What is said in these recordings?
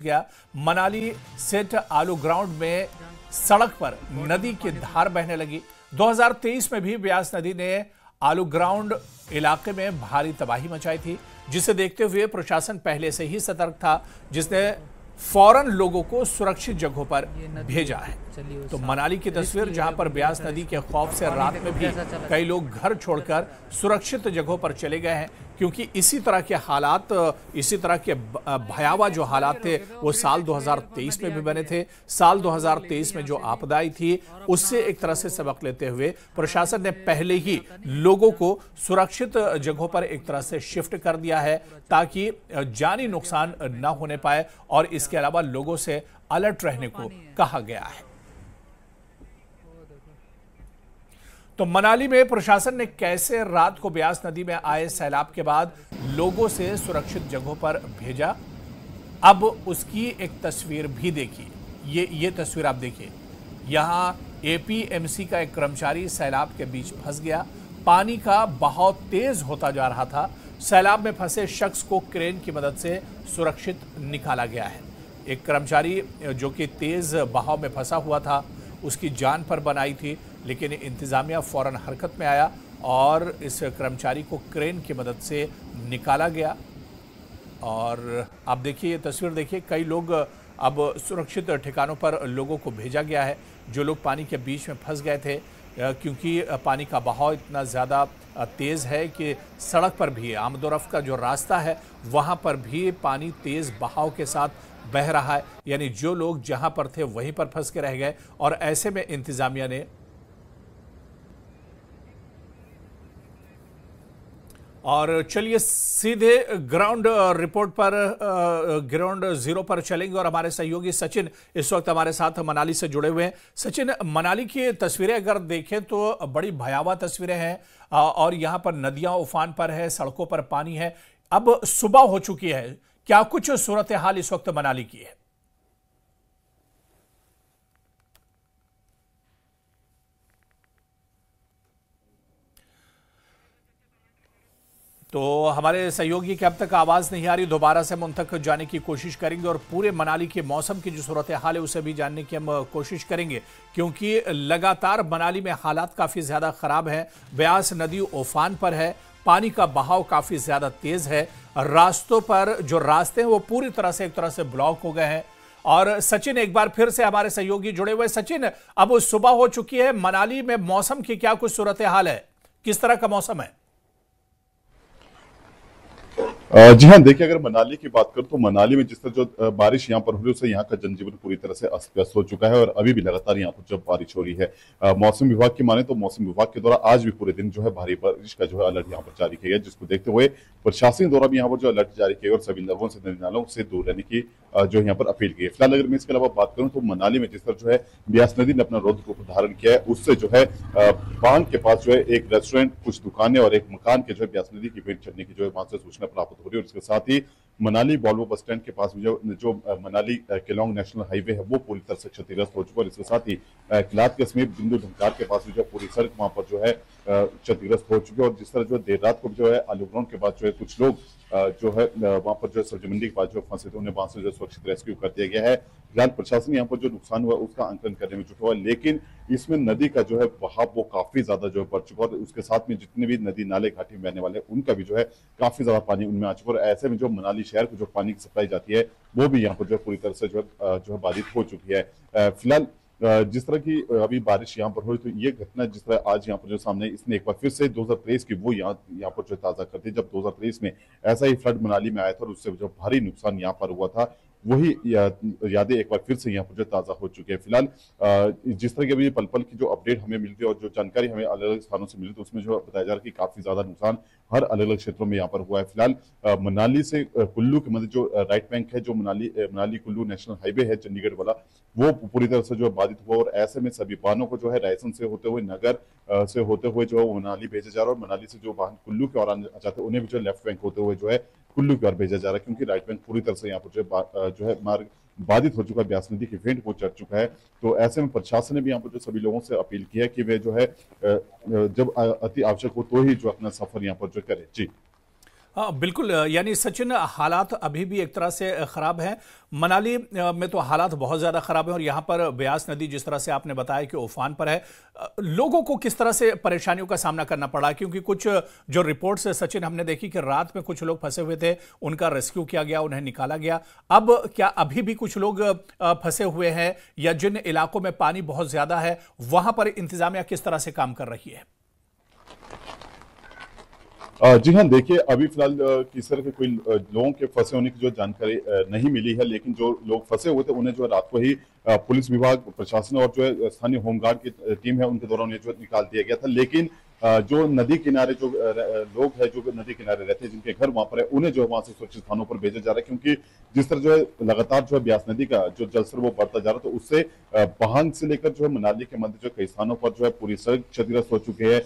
गया। मनाली सेट आलू ग्राउंड में सड़क पर नदी की धार बहने लगी। 2023 में भी ब्यास नदी ने आलू ग्राउंड इलाके में भारी तबाही मचाई थी, जिसे देखते हुए प्रशासन पहले से ही सतर्क था, जिसने फौरन लोगों को सुरक्षित जगहों पर भेजा है। तो मनाली की तस्वीर, जहां पर ब्यास नदी के खौफ से रात में भी कई लोग घर छोड़कर सुरक्षित जगहों पर चले गए हैं, क्योंकि इसी तरह के हालात, इसी तरह के भयावह जो हालात थे वो साल 2023 में भी बने थे। साल 2023 में जो आपदा आई थी उससे एक तरह से सबक लेते हुए प्रशासन ने पहले ही लोगों को सुरक्षित जगहों पर एक तरह से शिफ्ट कर दिया है, ताकि जानी नुकसान न होने पाए, और इसके अलावा लोगों से अलर्ट रहने को कहा गया है। तो मनाली में प्रशासन ने कैसे रात को ब्यास नदी में आए सैलाब के बाद लोगों से सुरक्षित जगहों पर भेजा, अब उसकी एक तस्वीर भी देखिए। ये तस्वीर आप देखिए। यहां एपीएमसी का एक कर्मचारी सैलाब के बीच फंस गया। पानी का बहाव तेज होता जा रहा था। सैलाब में फंसे शख्स को क्रेन की मदद से सुरक्षित निकाला गया है। एक कर्मचारी जो कि तेज बहाव में फंसा हुआ था, उसकी जान पर बनाई थी, लेकिन इंतजामिया फौरन हरकत में आया और इस कर्मचारी को क्रेन की मदद से निकाला गया। और आप देखिए, ये तस्वीर देखिए। कई लोग अब सुरक्षित ठिकानों पर लोगों को भेजा गया है, जो लोग पानी के बीच में फंस गए थे, क्योंकि पानी का बहाव इतना ज़्यादा तेज़ है कि सड़क पर भी, आमदोरफ्त का जो रास्ता है वहाँ पर भी पानी तेज़ बहाव के साथ बह रहा है। यानी जो लोग जहाँ पर थे वहीं पर फंस के रह गए, और ऐसे में इंतजामिया ने और चलिए सीधे ग्राउंड रिपोर्ट पर, ग्राउंड जीरो पर चलेंगे, और हमारे सहयोगी सचिन इस वक्त हमारे साथ मनाली से जुड़े हुए हैं। सचिन, मनाली की तस्वीरें अगर देखें तो बड़ी भयावह तस्वीरें हैं, और यहाँ पर नदियां उफान पर है, सड़कों पर पानी है। अब सुबह हो चुकी है, क्या कुछ सूरत हाल इस वक्त मनाली की है? तो हमारे सहयोगी की अब तक आवाज नहीं आ रही, दोबारा से हम उन तक जाने की कोशिश करेंगे, और पूरे मनाली के मौसम की जो सूरत हाल है उसे भी जानने की हम कोशिश करेंगे, क्योंकि लगातार मनाली में हालात काफी ज्यादा खराब है। ब्यास नदी उफान पर है, पानी का बहाव काफी ज्यादा तेज है, रास्तों पर जो रास्ते हैं वो पूरी तरह से एक तरह से ब्लॉक हो गए हैं। और सचिन, एक बार फिर से हमारे सहयोगी जुड़े हुए। सचिन, अब सुबह हो चुकी है, मनाली में मौसम की क्या कुछ सूरत हाल है, किस तरह का मौसम है? जी हाँ, देखिए, अगर मनाली की बात करूं तो मनाली में जिस तरह जो बारिश यहाँ पर हो रही है उससे यहाँ का जनजीवन पूरी तरह से अस्त व्यस्त हो चुका है, और अभी भी लगातार यहाँ पर जब बारिश हो रही है। मौसम विभाग की माने तो मौसम विभाग के द्वारा आज भी पूरे दिन जो है भारी बारिश का जो है अलर्ट यहाँ पर जारी किया गया, जिसको देखते हुए प्रशासन द्वारा भी यहाँ पर जो अलर्ट जारी किया गया और सभी लोगों से, नदी नालों से दूर रहने की जो यहाँ पर अपील की है। फिलहाल अगर मैं इसके अलावा बात करूँ तो मनाली में जिस तरह जो है ब्यास नदी ने अपना रौद्र रूप धारण किया है, उससे जो है बांध के पास जो है एक रेस्टोरेंट, कुछ दुकानें और एक मकान के जो है ब्यास नदी की भेंट चढ़ने की जो है वहां से सूचना प्राप्त हो रही है। और इसके साथ ही मनाली वॉल्वो बस स्टैंड के पास जो मनाली केलोंग नेशनल हाईवे है वो पूरी तरह से क्षतिग्रस्त हो चुका है। इसके साथ ही किलाद के समीप बिंदु ढंकार के पास भी जो पूरी सड़क वहां पर जो है क्षतिग्रस्त हो चुकी है। और जिस तरह जो देर रात को जो है आलू ग्राउंड के पास जो है कुछ लोग जो है वहां पर जो है सब्जी मंडी के पास जो फंसे थे, उन्हें वहां से जो सुरक्षित रेस्क्यू कर दिया गया है। फिलहाल प्रशासन यहाँ पर जो नुकसान हुआ उसका आंकलन करने में जुटा हुआ है, लेकिन इसमें नदी का जो है बहाव वो काफी ज्यादा जो है बढ़ चुका है, और उसके साथ में जितने भी नदी नाले घाटी में बहने वाले उनका भी जो है काफी ज्यादा पानी उनमें आ चुका है। और ऐसे में जो मनाली शहर को जो पानी की सप्लाई जाती है वो भी यहाँ पर जो पूरी तरह से जो है बाधित हो चुकी है। फिलहाल जिस तरह की अभी बारिश यहाँ पर हुई, तो ये घटना जिस तरह आज यहाँ पर जो सामने, इसने एक बार फिर से 2023 की वो यहाँ पर जो ताजा कर दी, जब 2023 में ऐसा ही फ्लड मनाली में आया था और उससे जो भारी नुकसान यहाँ पर हुआ था, वही यादें एक बार फिर से यहाँ पर जो ताजा हो चुके हैं। फिलहाल जिस तरह की अभी पल पल की जो अपडेट हमें मिलती है और जो जानकारी हमें अलग अलग स्थानों से मिली, तो उसमें जो बताया जा रहा है कि काफी ज्यादा नुकसान हर अलग अलग क्षेत्रों में यहाँ पर हुआ है। फिलहाल मनाली से कुल्लू के मध्य जो राइट बैंक है, जो मनाली कुल्लू नेशनल हाईवे है चंडीगढ़ वाला, वो पूरी तरह से जो बाधित हुआ, और ऐसे में सभी वाहनों को जो है रायसन से होते हुए, नगर से होते हुए जो है मनाली भेजा जा रहा है, और मनाली से जो वाहन कुल्लू की ओर आना चाहते हैं उन्हें भी जो लेफ्ट बैंक होते हुए जो है कुल्लू की ओर भेजा जा रहा है, क्योंकि राइट बैंक पूरी तरह से यहाँ पर जो है मार्ग बाधित हो चुका है, ब्यास नदी की फेंट वो चढ़ चुका है। तो ऐसे में प्रशासन ने भी यहाँ पर जो सभी लोगों से अपील की है कि वे जो है जब अति आवश्यक हो तो ही जो अपना सफर यहाँ पर जो करे। जी हाँ बिल्कुल, यानी सचिन हालात अभी भी एक तरह से खराब हैं। मनाली में तो हालात बहुत ज़्यादा खराब हैं और यहाँ पर ब्यास नदी जिस तरह से आपने बताया कि उफान पर है, लोगों को किस तरह से परेशानियों का सामना करना पड़ा? क्योंकि कुछ जो रिपोर्ट्स सचिन हमने देखी कि रात में कुछ लोग फंसे हुए थे, उनका रेस्क्यू किया गया, उन्हें निकाला गया। अब क्या अभी भी कुछ लोग फंसे हुए हैं, या जिन इलाकों में पानी बहुत ज़्यादा है वहां पर इंतजामिया किस तरह से काम कर रही है? जी हाँ, देखिए अभी फिलहाल किस तरह के कोई लोगों के फंसे होने की जो जानकारी नहीं मिली है, लेकिन जो लोग फंसे हुए थे उन्हें जो है रात को ही पुलिस विभाग, प्रशासन और जो है स्थानीय होमगार्ड की टीम है उनके द्वारा उन्हें जो है निकाल दिया गया था। लेकिन जो नदी किनारे जो लोग हैं, जो नदी किनारे रहते हैं, जिनके घर वहां पर है, उन्हें जो है वहां से सुरक्षित स्थानों पर भेजा जा रहा है, क्योंकि जिस तरह जो है लगातार जो है ब्यास नदी का जो जलस्तर वो बढ़ता जा रहा है, तो उससे पहांग से लेकर जो है मनाली के मध्य जो कई स्थानों पर जो है पूरी सड़क क्षतिग्रस्त हो चुकी है।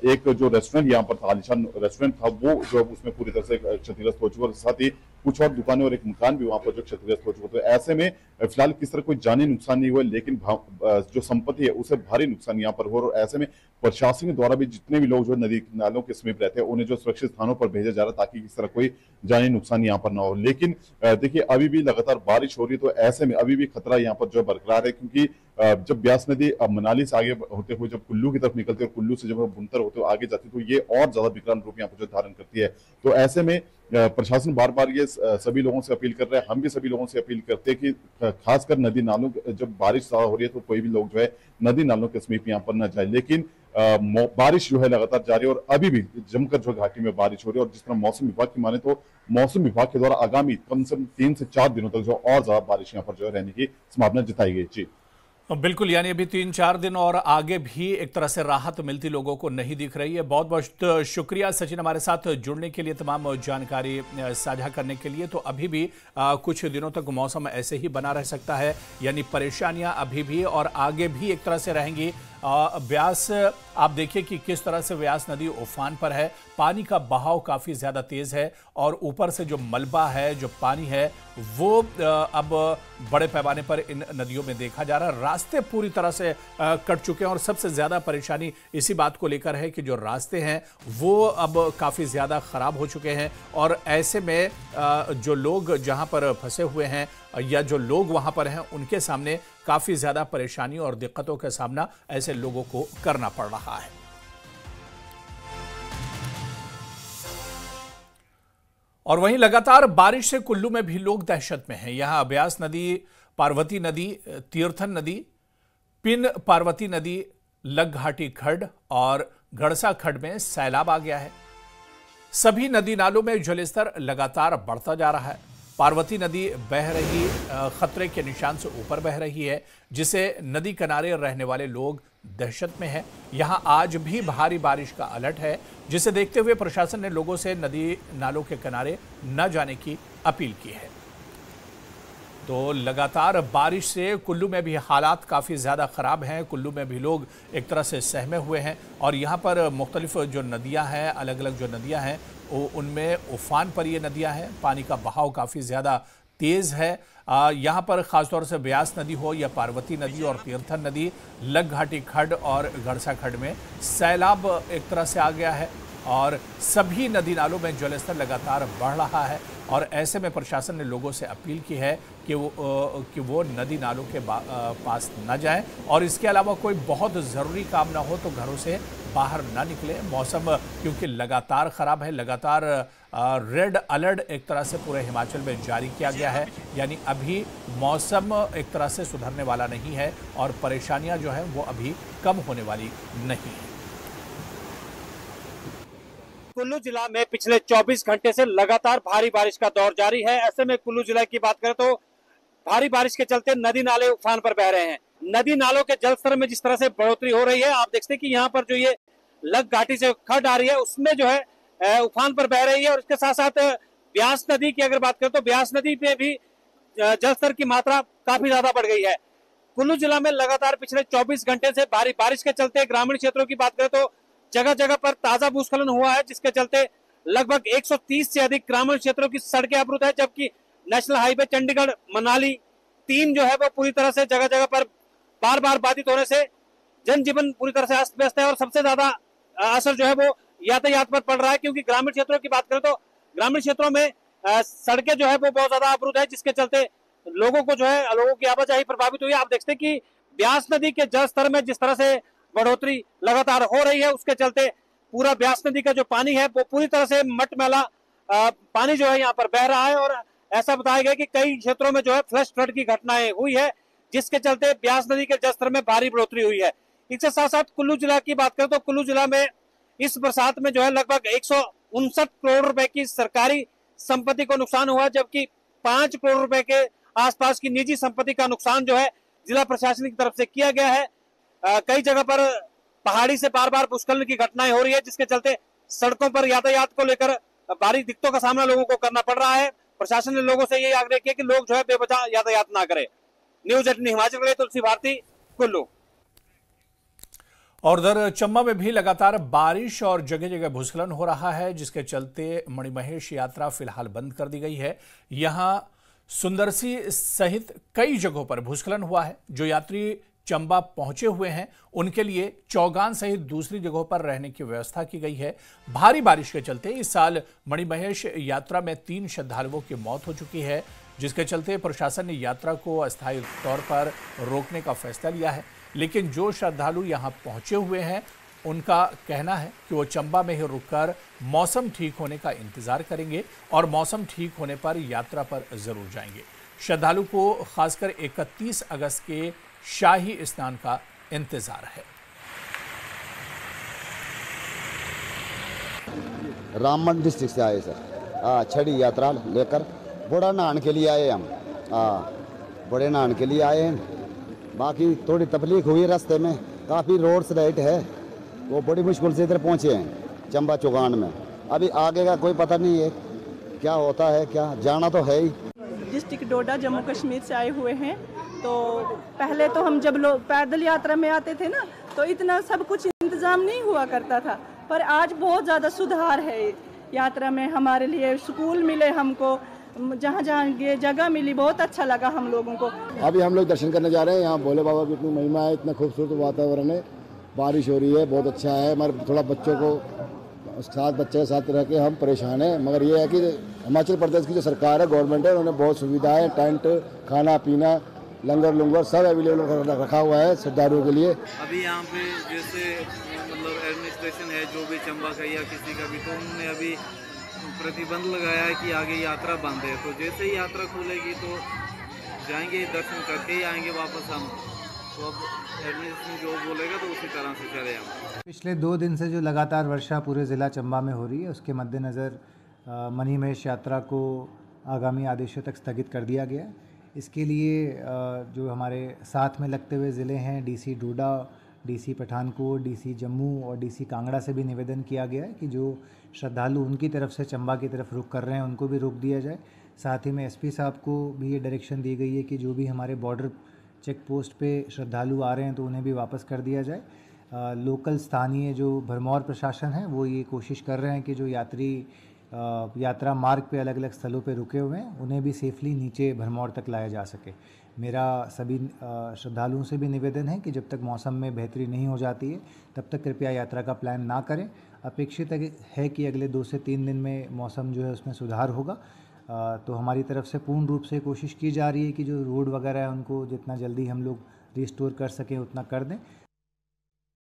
एक जो रेस्टोरेंट यहाँ पर था, आलीशान रेस्टोरेंट था, वो जो है उसमें पूरी तरह से क्षतिग्रस्त हो चुका है, और साथ ही कुछ और दुकानें और एक मकान भी वहां पर जो क्षतिग्रस्त हो चुका है। तो ऐसे में फिलहाल किस तरह कोई जानी नुकसान नहीं हुआ, लेकिन जो संपत्ति है उसे भारी नुकसान यहाँ पर हो रहा है। और ऐसे में प्रशासन के द्वारा भी जितने भी लोग जो नदी नालों के समीप रहते हैं उन्हें जो सुरक्षित स्थानों पर भेजा जा रहा है, ताकि किस तरह कोई जानी नुकसान यहाँ पर ना हो। लेकिन देखिए अभी भी लगातार बारिश हो रही है, तो ऐसे में अभी भी खतरा यहाँ पर जो है बरकरार है, क्योंकि जब ब्यास नदी मनाली से आगे होते हुए जब कुल्लू की तरफ निकलती है और कुल्लू से जब बुनतर होते हुए आगे जाती है, तो ये और ज्यादा विकराल रूप यहाँ पर जो धारण करती है। तो ऐसे में प्रशासन बार बार ये सभी लोगों से अपील कर रहे हैं, हम भी सभी लोगों से अपील करते हैं कि खासकर नदी नालों, जब बारिश ज्यादा हो रही है तो कोई भी लोग जो है नदी नालों के समीप यहाँ पर न जाए। लेकिन बारिश जो है लगातार जारी है और अभी भी जमकर जो घाटी में बारिश हो रही है। और जिस तरह मौसम विभाग की माने तो मौसम विभाग के द्वारा आगामी कम से कम 3 से 4 दिनों तक जो और ज्यादा बारिश यहाँ पर जो है रहने की संभावना जताई गई। जी बिल्कुल, यानी अभी 3-4 दिन और आगे भी एक तरह से राहत मिलती लोगों को नहीं दिख रही है। बहुत बहुत शुक्रिया सचिन हमारे साथ जुड़ने के लिए, तमाम जानकारी साझा करने के लिए। तो अभी भी कुछ दिनों तक मौसम ऐसे ही बना रह सकता है, यानी परेशानियां अभी भी और आगे भी एक तरह से रहेंगी। ब्यास, आप देखिए कि किस तरह से ब्यास नदी उफान पर है, पानी का बहाव काफ़ी ज़्यादा तेज़ है और ऊपर से जो मलबा है, जो पानी है, वो अब बड़े पैमाने पर इन नदियों में देखा जा रहा है। रास्ते पूरी तरह से कट चुके हैं और सबसे ज़्यादा परेशानी इसी बात को लेकर है कि जो रास्ते हैं वो अब काफ़ी ज़्यादा ख़राब हो चुके हैं। और ऐसे में जो लोग जहां पर फंसे हुए हैं या जो लोग वहां पर हैं, उनके सामने काफ़ी ज़्यादा परेशानी और दिक्कतों का सामना ऐसे लोगों को करना पड़ रहा है। और वहीं लगातार बारिश से कुल्लू में भी लोग दहशत में हैं। यहां ब्यास नदी, पार्वती नदी, तीर्थन नदी, पिन पार्वती नदी, लगघाटी खड्ड और गड़सा खड्ड में सैलाब आ गया है। सभी नदी नालों में जलस्तर लगातार बढ़ता जा रहा है। पार्वती नदी बह रही, खतरे के निशान से ऊपर बह रही है, जिसे नदी किनारे रहने वाले लोग दहशत में हैं। यहां आज भी भारी बारिश का अलर्ट है, जिसे देखते हुए प्रशासन ने लोगों से नदी नालों के किनारे न जाने की अपील की है। तो लगातार बारिश से कुल्लू में भी हालात काफ़ी ज़्यादा ख़राब हैं। कुल्लू में भी लोग एक तरह से सहमे हुए हैं और यहाँ पर मुख्तलिफ जो नदियाँ हैं, अलग अलग जो नदियाँ हैं, उनमें उफान पर ये नदियाँ हैं। पानी का बहाव काफ़ी ज़्यादा तेज़ है। यहाँ पर ख़ासतौर से ब्यास नदी हो या पार्वती नदी और तीर्थन नदी, लगघाटी खड्ड और गड़सा खड्ड में सैलाब एक तरह से आ गया है और सभी नदी नालों में जलस्तर लगातार बढ़ रहा है। और ऐसे में प्रशासन ने लोगों से अपील की है कि वो नदी नालों के पास न जाएं और इसके अलावा कोई बहुत ज़रूरी काम ना हो तो घरों से बाहर ना निकले। मौसम क्योंकि लगातार ख़राब है, लगातार रेड अलर्ट एक तरह से पूरे हिमाचल में जारी किया गया है, यानी अभी मौसम एक तरह से सुधरने वाला नहीं है और परेशानियां जो हैं वो अभी कम होने वाली नहीं है। कुल्लू जिला में पिछले 24 घंटे से लगातार भारी बारिश का दौर जारी है। ऐसे में कुल्लू जिला की बात करें तो भारी बारिश के चलते नदी नाले उफान पर बह रहे हैं। नदी नालों के जलस्तर में जिस तरह से बढ़ोतरी हो रही है, आप देखते हैं कि यहाँ पर जो ये लग घाटी से खड्ड आ रही है उसमें जो है उफान पर बह रही है। और इसके साथ साथ ब्यास नदी की अगर बात करें तो ब्यास नदी पे भी जलस्तर की मात्रा काफी ज्यादा बढ़ गई है। कुल्लू जिला में लगातार पिछले 24 घंटे से भारी बारिश के चलते ग्रामीण क्षेत्रों की बात करें तो जगह जगह पर ताजा भूस्खलन हुआ है, जिसके चलते लगभग 130 से अधिक ग्रामीण क्षेत्रों की सड़कें अवरुद्ध है, जबकि नेशनल हाईवे चंडीगढ़ मनाली 3 जो है वो पूरी तरह से जगह जगह पर बार बार बाधित होने से जनजीवन पूरी तरह से अस्त व्यस्त है। और सबसे ज्यादा असर जो है वो यातायात पर पड़ रहा है, क्योंकि ग्रामीण क्षेत्रों की बात करें तो ग्रामीण क्षेत्रों में सड़कें जो है वो बहुत ज्यादा अवरुद्ध है, जिसके चलते लोगों की आवाजाही प्रभावित हुई है। आप देखते हैं कि ब्यास नदी के जल स्तर में जिस तरह से बढ़ोतरी लगातार हो रही है, उसके चलते पूरा ब्यास नदी का जो पानी है वो पूरी तरह से मटमैला पानी जो है यहाँ पर बह रहा है। और ऐसा बताया गया कि कई क्षेत्रों में जो है फ्लैश फ्लड की घटनाएं हुई है, जिसके चलते ब्यास नदी के जलस्तर में भारी बढ़ोतरी हुई है। इसके साथ साथ कुल्लू जिला की बात करें तो कुल्लू जिला में इस बरसात में जो है लगभग 159 करोड़ रुपए की सरकारी संपत्ति को नुकसान हुआ, जबकि 5 करोड़ रुपए के आसपास की निजी संपत्ति का नुकसान जो है जिला प्रशासन की तरफ से किया गया है। कई जगह पर पहाड़ी से बार बार भूस्खलन की घटनाएं हो रही है, जिसके चलते सड़कों पर यातायात को लेकर भारी दिक्कतों का सामना लोगों को करना पड़ रहा है। प्रशासन ने लोगों से यही आग्रह किया कि लोग जो है बेवजह यातायात ना करें। न्यूज 18 हिमाचल के लिए तुलसी भारती, कुल्लू। और उधर चंबा में भी लगातार बारिश और जगह जगह भूस्खलन हो रहा है, जिसके चलते मणिमहेश यात्रा फिलहाल बंद कर दी गई है। यहां सुंदरसी सहित कई जगहों पर भूस्खलन हुआ है। जो यात्री चंबा पहुंचे हुए हैं उनके लिए चौगान सहित दूसरी जगहों पर रहने की व्यवस्था की गई है। भारी बारिश के चलते इस साल मणिमहेश यात्रा में 3 श्रद्धालुओं की मौत हो चुकी है, जिसके चलते प्रशासन ने यात्रा को अस्थायी तौर पर रोकने का फैसला लिया है। लेकिन जो श्रद्धालु यहां पहुंचे हुए हैं उनका कहना है कि वो चंबा में ही रुककर मौसम ठीक होने का इंतजार करेंगे और मौसम ठीक होने पर यात्रा पर जरूर जाएंगे। श्रद्धालु को खासकर 31 अगस्त के शाही स्नान का इंतजार है। रामबन डिस्ट्रिक्ट से आए सर, छड़ी यात्रा लेकर बड़ा नहाने के लिए आए हम। बड़े नहाने के लिए आए हैं। बाकी थोड़ी तकलीफ हुई रास्ते में, काफ़ी रोड स्लाइड है, वो बड़ी मुश्किल से इधर पहुँचे हैं चंबा चौगान में। अभी आगे का कोई पता नहीं है क्या होता है, क्या जाना तो है ही। डिस्ट्रिक्ट डोडा जम्मू कश्मीर से आए हुए हैं। तो पहले तो हम जब लोग पैदल यात्रा में आते थे ना, तो इतना सब कुछ इंतज़ाम नहीं हुआ करता था, पर आज बहुत ज़्यादा सुधार है यात्रा में। हमारे लिए स्कूल मिले हमको, जहाँ जहाँ ये जगह मिली, बहुत अच्छा लगा हम लोगों को। अभी हम लोग दर्शन करने जा रहे हैं। यहाँ भोले बाबा की इतनी महिमा है, इतना खूबसूरत वातावरण है, बारिश हो रही है, बहुत अच्छा है। हमारे थोड़ा बच्चों को बच्चे के साथ रह के हम परेशान हैं, मगर ये है कि हिमाचल प्रदेश की जो सरकार है, गवर्नमेंट है, उन्होंने बहुत सुविधाएं, टेंट, खाना पीना, लंगर लुंगर सब अवेलेबल रखा हुआ है श्रद्धालुओं के लिए। अभी यहाँ पे जैसे मतलब एडमिनिस्ट्रेशन है जो भी चंबा का या किसी का भी, तो उन्होंने अभी प्रतिबंध लगाया है कि आगे यात्रा बंद है। तो जैसे ही यात्रा खुलेगी तो जाएंगे, दर्शन करके ही आएंगे वापस हम। तो अब एडमिनिस्ट्रेशन जो बोलेगा तो उसी तरह से चले हम। पिछले 2 दिन से जो लगातार वर्षा पूरे ज़िला चंबा में हो रही है, उसके मद्देनज़र मणिमहेश यात्रा को आगामी आदेशों तक स्थगित कर दिया गया है। इसके लिए जो हमारे साथ में लगते हुए ज़िले हैं, डीसी डोडा, डीसी पठानकोट, डीसी जम्मू और डीसी कांगड़ा से भी निवेदन किया गया है कि जो श्रद्धालु उनकी तरफ से चंबा की तरफ रुख कर रहे हैं उनको भी रोक दिया जाए। साथ ही में एसपी साहब को भी ये डायरेक्शन दी गई है कि जो भी हमारे बॉर्डर चेक पोस्ट पे श्रद्धालु आ रहे हैं तो उन्हें भी वापस कर दिया जाए। लोकल स्थानीय जो भरमौर प्रशासन है वो ये कोशिश कर रहे हैं कि जो यात्री यात्रा मार्ग पे अलग अलग स्थलों पे रुके हुए हैं उन्हें भी सेफली नीचे भरमौर तक लाया जा सके। मेरा सभी श्रद्धालुओं से भी निवेदन है कि जब तक मौसम में बेहतरी नहीं हो जाती है तब तक कृपया यात्रा का प्लान ना करें। अपेक्षित है कि अगले 2 से 3 दिन में मौसम जो है उसमें सुधार होगा। तो हमारी तरफ से पूर्ण रूप से कोशिश की जा रही है कि जो रोड वगैरह है उनको जितना जल्दी हम लोग रिस्टोर कर सकें उतना कर दें।